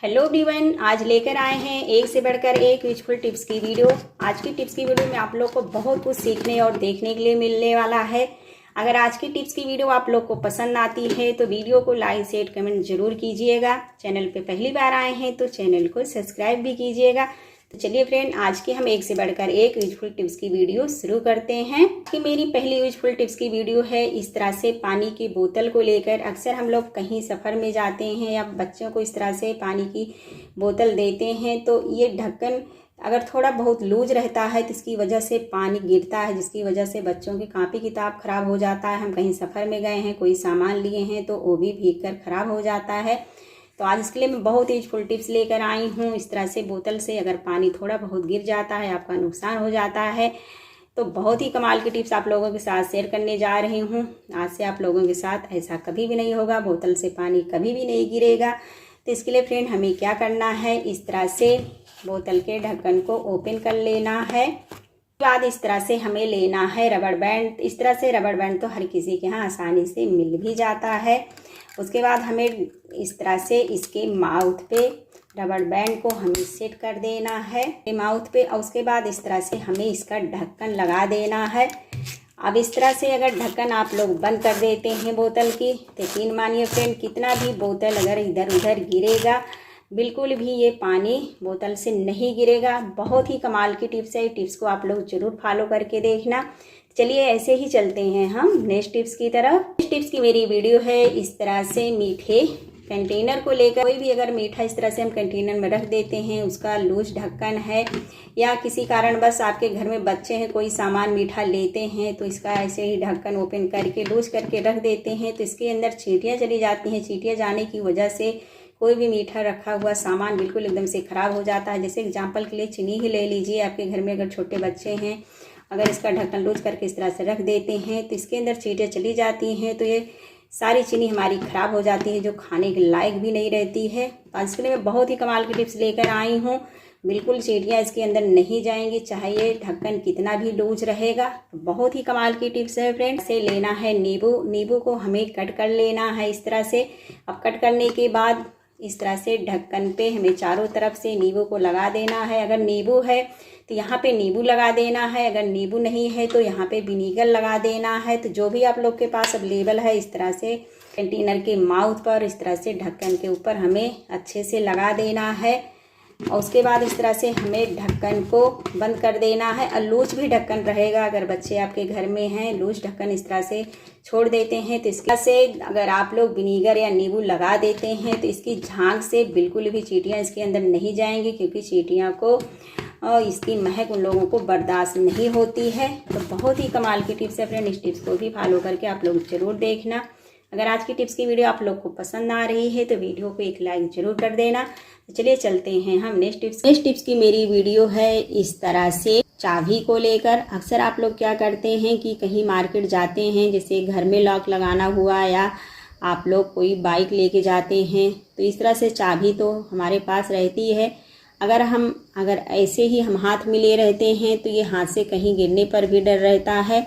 Hello everyone, आज लेकर आए हैं एक से बढ़कर एक यूजफुल टिप्स की वीडियो। आज की टिप्स की वीडियो में आप लोग को बहुत कुछ सीखने और देखने के लिए मिलने वाला है। अगर आज की टिप्स की वीडियो आप लोग को पसंद आती है तो वीडियो को लाइक शेयर कमेंट जरूर कीजिएगा। चैनल पे पहली बार आए हैं तो चैनल को सब्सक्राइब भी कीजिएगा। तो चलिए फ्रेंड, आज की हम एक से बढ़कर एक यूजफुल टिप्स की वीडियो शुरू करते हैं। कि मेरी पहली यूजफुल टिप्स की वीडियो है इस तरह से पानी की बोतल को लेकर। अक्सर हम लोग कहीं सफ़र में जाते हैं या बच्चों को इस तरह से पानी की बोतल देते हैं तो ये ढक्कन अगर थोड़ा बहुत लूज रहता है तो इसकी वजह से पानी गिरता है, जिसकी वजह से बच्चों की कापी किताब खराब हो जाता है। हम कहीं सफ़र में गए हैं, कोई सामान लिए हैं तो वो भी भीग कर खराब हो जाता है। तो आज इसके लिए मैं बहुत यूजफुल टिप्स लेकर आई हूँ। इस तरह से बोतल से अगर पानी थोड़ा बहुत गिर जाता है, आपका नुकसान हो जाता है, तो बहुत ही कमाल की टिप्स आप लोगों के साथ शेयर करने जा रही हूँ। आज से आप लोगों के साथ ऐसा कभी भी नहीं होगा, बोतल से पानी कभी भी नहीं गिरेगा। तो इसके लिए फ्रेंड हमें क्या करना है, इस तरह से बोतल के ढक्कन को ओपन कर लेना है। बाद इस तरह से हमें लेना है रबड़ बैंड। इस तरह से रबड़ बैंड तो हर किसी के यहाँ आसानी से मिल भी जाता है। उसके बाद हमें इस तरह से इसके माउथ पे रबड़ बैंड को हमें सेट कर देना है माउथ पे, और उसके बाद इस तरह से हमें इसका ढक्कन लगा देना है। अब इस तरह से अगर ढक्कन आप लोग बंद कर देते हैं बोतल की तो यकीन मानिए फ्रेंड, कितना भी बोतल अगर इधर उधर गिरेगा, बिल्कुल भी ये पानी बोतल से नहीं गिरेगा। बहुत ही कमाल की टिप्स है। टिप्स को आप लोग जरूर फॉलो करके देखना। चलिए ऐसे ही चलते हैं हम नेक्स्ट टिप्स की तरफ। नेक्स्ट टिप्स की मेरी वीडियो है इस तरह से मीठे कंटेनर को लेकर। कोई भी अगर मीठा इस तरह से हम कंटेनर में रख देते हैं, उसका लूज ढक्कन है या किसी कारण बस आपके घर में बच्चे हैं, कोई सामान मीठा लेते हैं तो इसका ऐसे ही ढक्कन ओपन करके लूज करके रख देते हैं तो इसके अंदर चींटियाँ चली जाती हैं। चींटियाँ जाने की वजह से कोई भी मीठा रखा हुआ सामान बिल्कुल एकदम से ख़राब हो जाता है। जैसे एग्जाम्पल के लिए चीनी ही ले लीजिए। आपके घर में अगर छोटे बच्चे हैं, अगर इसका ढक्कन लूज करके इस तरह से रख देते हैं तो इसके अंदर चींटियाँ चली जाती हैं तो ये सारी चीनी हमारी ख़राब हो जाती है, जो खाने के लायक भी नहीं रहती है। तो इसके लिए मैं बहुत ही कमाल की टिप्स लेकर आई हूँ। बिल्कुल चींटियाँ इसके अंदर नहीं जाएंगी, चाहे ये ढक्कन कितना भी लूज रहेगा। तो बहुत ही कमाल की टिप्स है फ्रेंड। से लेना है नींबू। नींबू को हमें कट कर लेना है इस तरह से। अब कट करने के बाद इस तरह से ढक्कन पे हमें चारों तरफ से नींबू को लगा देना है। अगर नींबू है तो यहाँ पे नींबू लगा देना है, अगर नींबू नहीं है तो यहाँ पे विनीगर लगा देना है। तो जो भी आप लोग के पास अवेलेबल है, इस तरह से कंटेनर के माउथ पर इस तरह से ढक्कन के ऊपर हमें अच्छे से लगा देना है। और उसके बाद इस तरह से हमें ढक्कन को बंद कर देना है। और लूज भी ढक्कन रहेगा, अगर बच्चे आपके घर में हैं, लूज ढक्कन इस तरह से छोड़ देते हैं तो इसके से अगर आप लोग विनीगर या नींबू लगा देते हैं तो इसकी झाग से बिल्कुल भी चींटियाँ इसके अंदर नहीं जाएंगी, क्योंकि चींटियाँ को इसकी महक उन लोगों को बर्दाश्त नहीं होती है। तो बहुत ही कमाल की टिप्स है फ्रेंड। इस टिप्स को भी फॉलो करके आप लोग जरूर देखना। अगर आज की टिप्स की वीडियो आप लोग को पसंद आ रही है तो वीडियो को एक लाइक जरूर कर देना। तो चलिए चलते हैं हम नेक्स्ट टिप्स। नेक्स्ट टिप्स की मेरी वीडियो है इस तरह से चाबी को लेकर। अक्सर आप लोग क्या करते हैं कि कहीं मार्केट जाते हैं, जैसे घर में लॉक लगाना हुआ या आप लोग कोई बाइक लेके जाते हैं, तो इस तरह से चाबी तो हमारे पास रहती है। अगर ऐसे ही हम हाथ में ले रहते हैं तो ये हाथ से कहीं गिरने पर भी डर रहता है।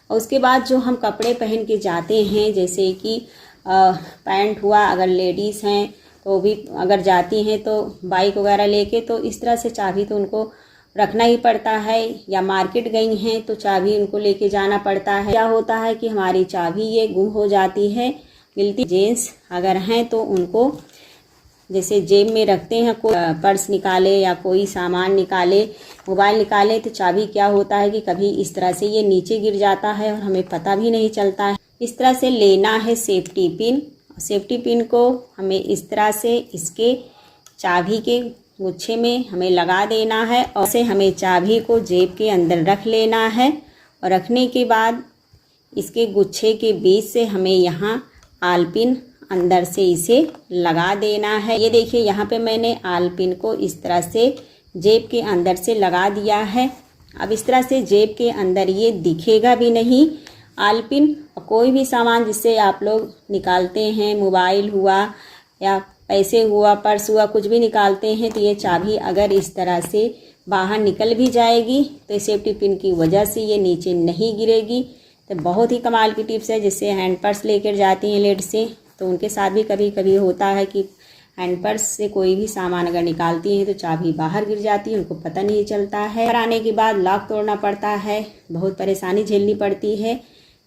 और उसके बाद जो हम कपड़े पहन के जाते हैं, जैसे कि पैंट हुआ, अगर लेडीज़ हैं तो भी अगर जाती हैं तो बाइक वगैरह लेके, तो इस तरह से चाबी तो उनको रखना ही पड़ता है। या मार्केट गई हैं तो चाबी उनको लेके जाना पड़ता है। क्या होता है कि हमारी चाबी ये गुम हो जाती है, मिलती। जेंट्स अगर हैं तो उनको जैसे जेब में रखते हैं, कोई पर्स निकाले या कोई सामान निकाले, मोबाइल निकाले, तो चाबी क्या होता है कि कभी इस तरह से ये नीचे गिर जाता है और हमें पता भी नहीं चलता है। इस तरह से लेना है सेफ्टी पिन। सेफ्टी पिन को हमें इस तरह से इसके चाबी के गुच्छे में हमें लगा देना है और से हमें चाबी को जेब के अंदर रख लेना है। और रखने के बाद इसके गुच्छे के बीच से हमें यहाँ आल पिन अंदर से इसे लगा देना है। ये देखिए यहाँ पे मैंने आल पिन को इस तरह से जेब के अंदर से लगा दिया है। अब इस तरह से जेब के अंदर ये दिखेगा भी नहीं आल पिन। कोई भी सामान जिससे आप लोग निकालते हैं, मोबाइल हुआ या पैसे हुआ, पर्स हुआ, कुछ भी निकालते हैं, तो ये चाबी अगर इस तरह से बाहर निकल भी जाएगी तो सेफ्टी पिन की वजह से ये नीचे नहीं गिरेगी। तो बहुत ही कमाल की टिप्स है। जिससे हैंड पर्स लेकर जाती हैं लेडीज़ से, तो उनके साथ भी कभी कभी होता है कि एंड पर्स से कोई भी सामान अगर निकालती हैं तो चाबी बाहर गिर जाती है, उनको पता नहीं चलता है। घर आने के बाद लॉक तोड़ना पड़ता है, बहुत परेशानी झेलनी पड़ती है।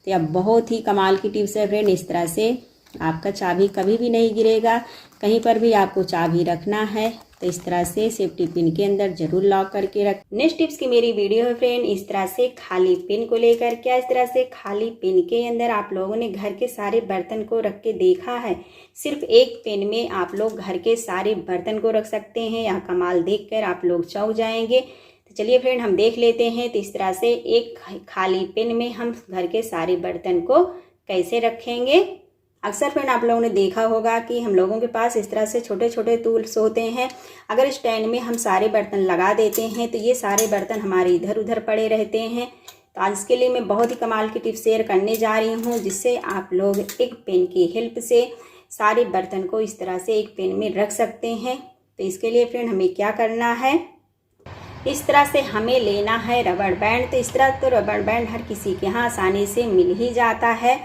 तो अब बहुत ही कमाल की टिप्स है फ्रेंड, इस तरह से आपका चाबी कभी भी नहीं गिरेगा। कहीं पर भी आपको चाबी रखना है तो इस तरह से सेफ्टी पिन के अंदर जरूर लॉक करके रख। नेक्स्ट टिप्स की मेरी वीडियो है फ्रेंड, इस तरह से खाली पिन को लेकर। क्या इस तरह से खाली पिन के अंदर आप लोगों ने घर के सारे बर्तन को रख के देखा है? सिर्फ एक पिन में आप लोग घर के सारे बर्तन को रख सकते हैं। यह कमाल देखकर आप लोग चौंक जाएंगे। तो चलिए फ्रेंड हम देख लेते हैं। तो इस तरह से एक खाली पिन में हम घर के सारे बर्तन को कैसे रखेंगे। अक्सर फ्रेंड आप लोगों ने देखा होगा कि हम लोगों के पास इस तरह से छोटे छोटे टूल्स होते हैं। अगर स्टैंड में हम सारे बर्तन लगा देते हैं तो ये सारे बर्तन हमारे इधर उधर पड़े रहते हैं। तो आज इसके लिए मैं बहुत ही कमाल की टिप्स शेयर करने जा रही हूँ, जिससे आप लोग एक पेन की हेल्प से सारे बर्तन को इस तरह से एक पेन में रख सकते हैं। तो इसके लिए फ्रेंड हमें क्या करना है, इस तरह से हमें लेना है रबड़ बैंड। तो इस तरह तो रबड़ बैंड हर किसी के यहाँ आसानी से मिल ही जाता है।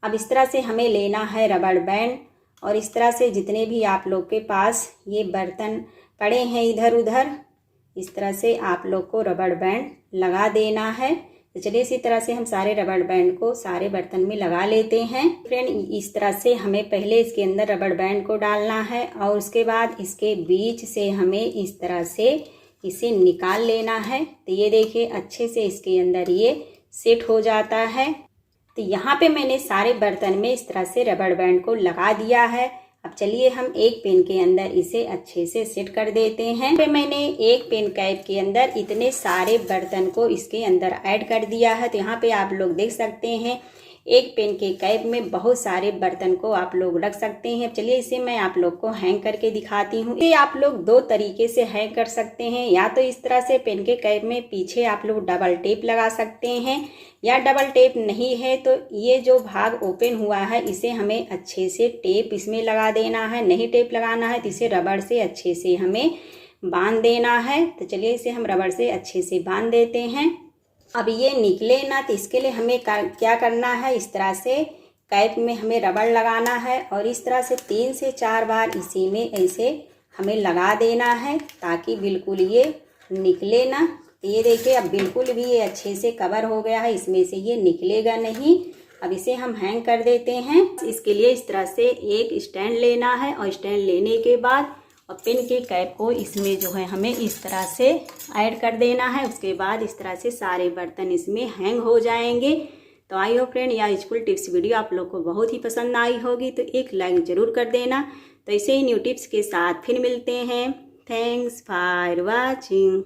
अब इस तरह से हमें लेना है रबड़ बैंड और इस तरह से जितने भी आप लोग के पास ये बर्तन पड़े हैं इधर उधर, इस तरह से आप लोग को रबड़ बैंड लगा देना है। तो चलिए इसी तरह से हम सारे रबड़ बैंड को सारे बर्तन में लगा लेते हैं। फ्रेंड इस तरह से हमें पहले इसके अंदर रबड़ बैंड को डालना है और उसके बाद इसके बीच से हमें इस तरह से इसे निकाल लेना है। तो ये देखिए अच्छे से इसके अंदर ये सेट हो जाता है। तो यहाँ पे मैंने सारे बर्तन में इस तरह से रबड़ बैंड को लगा दिया है। अब चलिए हम एक पेन के अंदर इसे अच्छे से सेट कर देते हैं। फिर मैंने एक पेन कैप के अंदर इतने सारे बर्तन को इसके अंदर ऐड कर दिया है। तो यहाँ पे आप लोग देख सकते हैं एक पेन के कैप में बहुत सारे बर्तन को आप लोग रख सकते हैं। चलिए इसे मैं आप लोग को हैंग करके दिखाती हूँ। ये आप लोग दो तरीके से हैंग कर सकते हैं, या तो इस तरह से पेन के कैप में पीछे आप लोग डबल टेप लगा सकते हैं, या डबल टेप नहीं है तो ये जो भाग ओपन हुआ है इसे हमें अच्छे से टेप इसमें लगा देना है। नहीं टेप लगाना है तो इसे रबड़ से अच्छे से हमें बांध देना है। तो चलिए इसे हम रबड़ से अच्छे से बांध देते हैं। अब ये निकले ना, तो इसके लिए हमें क्या करना है, इस तरह से कैप में हमें रबड़ लगाना है और इस तरह से 3 से 4 बार इसी में ऐसे हमें लगा देना है ताकि बिल्कुल ये निकले ना। ये देखिए अब बिल्कुल भी ये अच्छे से कवर हो गया है, इसमें से ये निकलेगा नहीं। अब इसे हम हैंग कर देते हैं। इसके लिए इस तरह से एक स्टैंड लेना है और स्टैंड लेने के बाद और पेन के कैप को इसमें जो है हमें इस तरह से ऐड कर देना है। उसके बाद इस तरह से सारे बर्तन इसमें हैंग हो जाएंगे। तो आई होप फ्रेंड यह यूजफुल टिप्स वीडियो आप लोग को बहुत ही पसंद आई होगी, तो एक लाइक ज़रूर कर देना। तो ऐसे ही न्यू टिप्स के साथ फिर मिलते हैं। Thanks for watching.